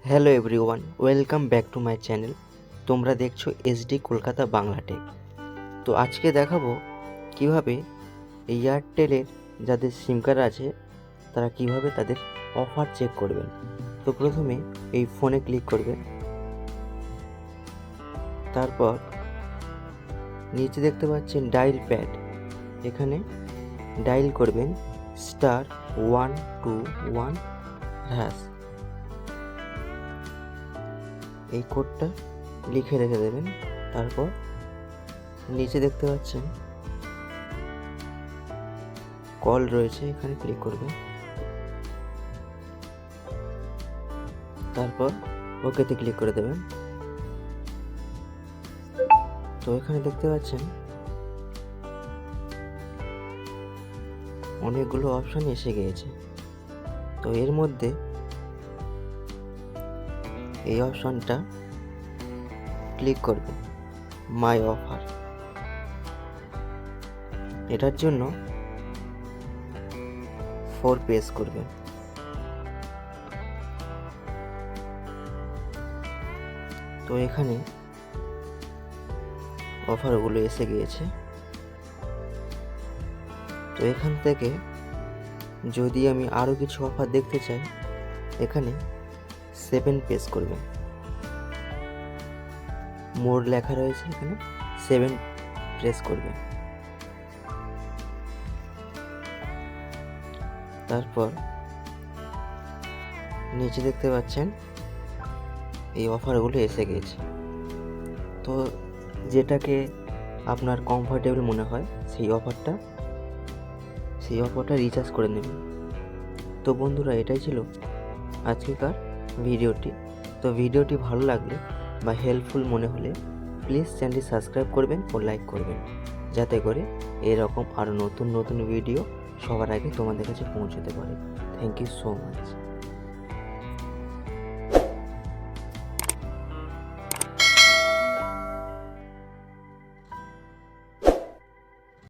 Hello everyone, welcome back to my channel. তোমরা দেখছো SD Kolkata Bangla take. তো আজকে দেখাবো কিভাবে এয়ারটেলের যাদের সিম কার্ড আছে তারা কিভাবে তাদের অফার চেক করবেন। তো প্রথমে এই ফোনে ক্লিক করবেন, তারপর নিচে দেখতে পাচ্ছেন ডায়াল প্যাড, এখানে ডায়াল করবেন *121#। এই কোডটা লিখে রেখে দেবেন। তারপর নিচে দেখতে পাচ্ছেন কল রয়েছে, এখানে ক্লিক করবেন, তারপর ওকেতে ক্লিক করে দেবেন। তো এখানে দেখতে পাচ্ছেন অনেকগুলো অপশন এসে গিয়েছে। তো এর মধ্যে এই অপশনটা ক্লিক করবেন, মাই অফার। এটার জন্য 4 প্রেস করবেন। তো এখানে অফারগুলো এসে গিয়েছে। তো এখান থেকে যদি আমি আরও কিছু অফার দেখতে চাই, এখানে 7 প্রেস করবেন। মোর লেখা রয়েছে, এখানে 7 প্রেস করবেন। তারপর নিচে দেখতে পাচ্ছেন এই অফারগুলো এসে গেছে। তো যেটাকে আপনার কমফোর্টেবল মনে হয় সেই অফারটা রিচার্জ করে নেবেন। তো বন্ধুরা, এটাই ছিল আজকেকার ভিডিওটি। তো ভিডিওটি ভালো লাগলে বা হেল্পফুল মনে হলে প্লিজ চ্যানেলটি সাবস্ক্রাইব করবেন ও লাইক করবেন, যাতে করে এরকম আরও নতুন নতুন ভিডিও সবার আগে তোমাদের কাছে পৌঁছতে পারে। Thank you so much.